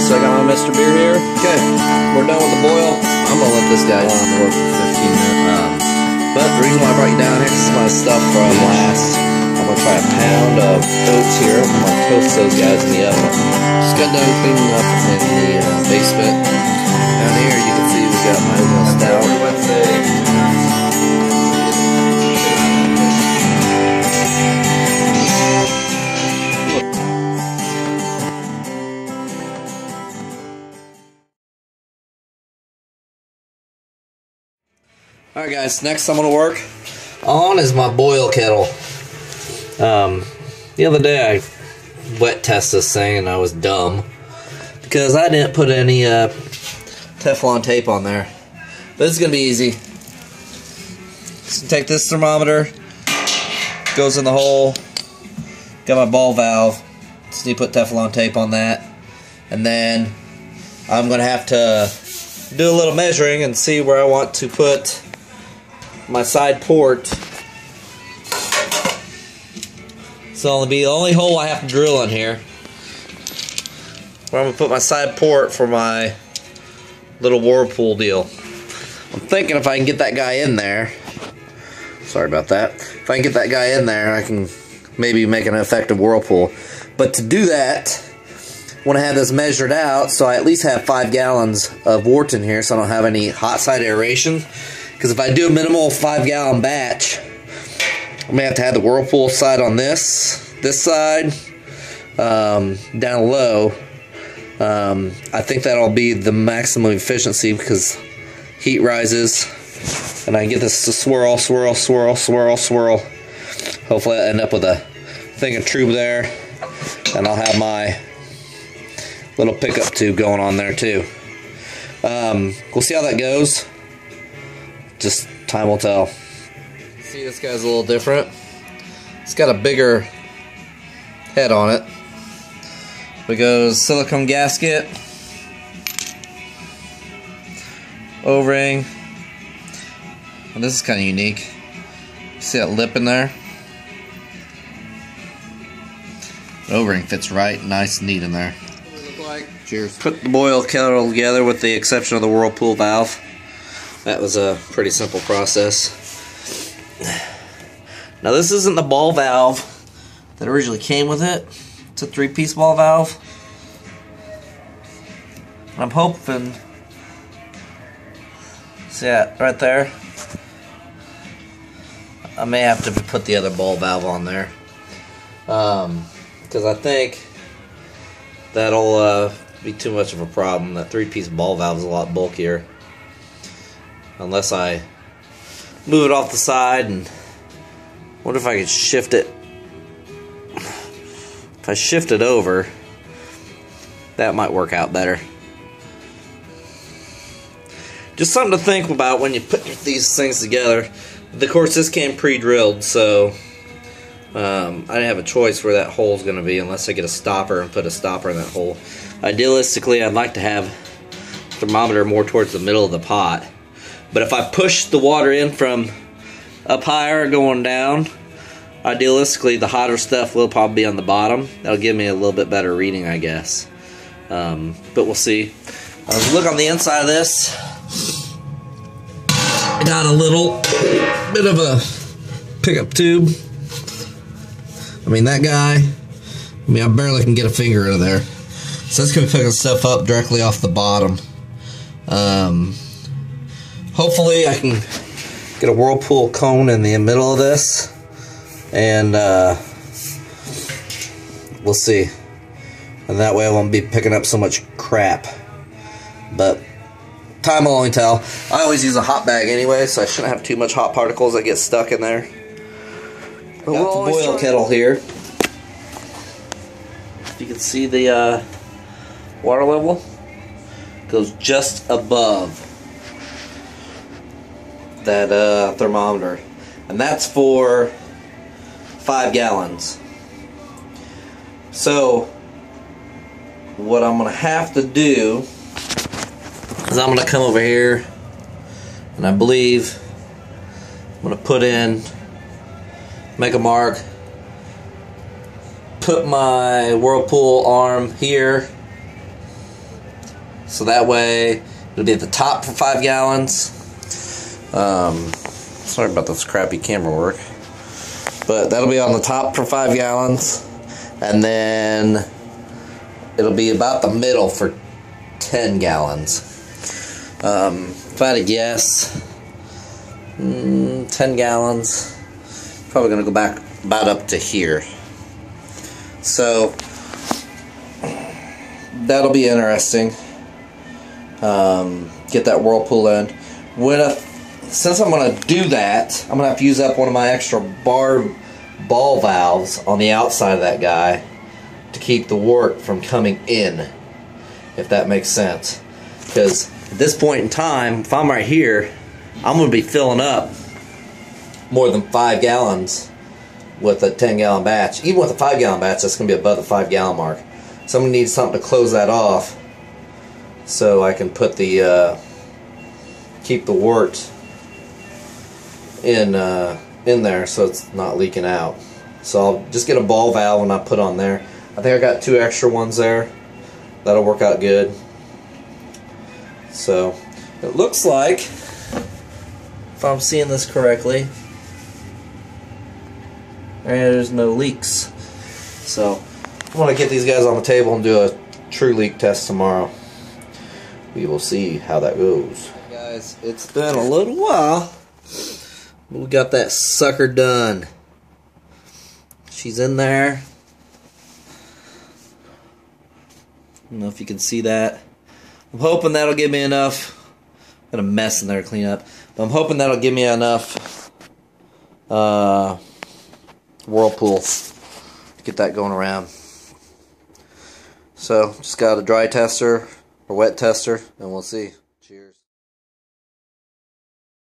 So I got my Mr. Beer here. Okay, we're done with the boil. I'm gonna let this guy boil for 15 minutes. But the reason why I brought you down here is my stuff from last. I'm gonna try a pound of oats here. I'm gonna toast those guys in the oven. Just got done cleaning up in the basement. Down here you can see we got my oatmeal stout. Alright guys, next I'm going to work on is my boil kettle. The other day I wet tested this thing and I was dumb because I didn't put any Teflon tape on there. But it's going to be easy. Just take this thermometer, goes in the hole, got my ball valve, just need to put Teflon tape on that, and then I'm going to have to do a little measuring and see where I want to put my side port. So it'll be the only hole I have to drill in here, where I'm going to put my side port for my little whirlpool deal. I'm thinking if I can get that guy in there, sorry about that, if I can get that guy in there, I can maybe make an effective whirlpool. But to do that, I want to have this measured out so I at least have 5 gallons of wort in here so I don't have any hot side aeration. Because if I do a minimal 5-gallon batch, I'm going to have the whirlpool side on this side, down low. I think that'll be the maximum efficiency because heat rises and I can get this to swirl, swirl, swirl, swirl, swirl. Hopefully I'll end up with a thing of tube there, and I'll have my little pickup tube going on there too. We'll see how that goes. Just time will tell. See, this guy's a little different. It's got a bigger head on it. We go silicone gasket, O-ring, and this is kind of unique. See that lip in there? The O-ring fits right, nice and neat in there. What does it look like? Cheers. Put the boil kettle together with the exception of the whirlpool valve. That was a pretty simple process. Now this isn't the ball valve that originally came with it. It's a 3-piece ball valve. I'm hoping, see that right there? I may have to put the other ball valve on there. Because I think that'll be too much of a problem. That 3-piece ball valve is a lot bulkier. Unless I move it off the side, and what if I could shift it? If I shift it over, that might work out better. Just something to think about when you put these things together. Of course, this came pre-drilled, so I didn't have a choice where that hole's going to be unless I get a stopper and put a stopper in that hole. Idealistically, I'd like to have the thermometer more towards the middle of the pot. But if I push the water in from up higher going down, idealistically the hotter stuff will probably be on the bottom. That'll give me a little bit better reading, I guess. But we'll see. Look on the inside of this. I got a little bit of a pickup tube. I mean, that guy, I barely can get a finger out of there. So that's going to be picking stuff up directly off the bottom. Hopefully I can get a whirlpool cone in the middle of this, and we'll see. And that way I won't be picking up so much crap. But time will only tell. I always use a hot bag anyway, so I shouldn't have too much hot particles that get stuck in there. Got the boil kettle here. You can see the water level goes just above that thermometer, and that's for 5 gallons. So what I'm gonna have to do is I'm gonna come over here, and I believe I'm gonna put in, make a mark, put my whirlpool arm here, So that way it'll be at the top for 5 gallons. Sorry about this crappy camera work. But that'll be on the top for 5 gallons. And then it'll be about the middle for 10 gallons. If I had to guess, 10 gallons, probably going to go back about up to here. So that'll be interesting. Get that whirlpool in. Since I'm going to do that, I'm going to have to use up one of my extra ball valves on the outside of that guy to keep the wort from coming in, if that makes sense. Because at this point in time, if I'm right here, I'm going to be filling up more than 5 gallons with a 10-gallon batch. Even with a 5-gallon batch, that's going to be above the 5-gallon mark. So I'm going to need something to close that off so I can put the keep the wort in there so it's not leaking out. So I'll just get a ball valve and I put on there. I think I got 2 extra ones there. That'll work out good. So it looks like, if I'm seeing this correctly, there's no leaks. So I'm going to get these guys on the table and do a true leak test tomorrow. We will see how that goes. Guys, it's been a little while. We got that sucker done. She's in there. I don't know if you can see that. I'm hoping that'll give me enough. Got a mess in there to clean up. But I'm hoping that'll give me enough whirlpool to get that going around. So, just got a dry tester or wet tester, and we'll see. Cheers.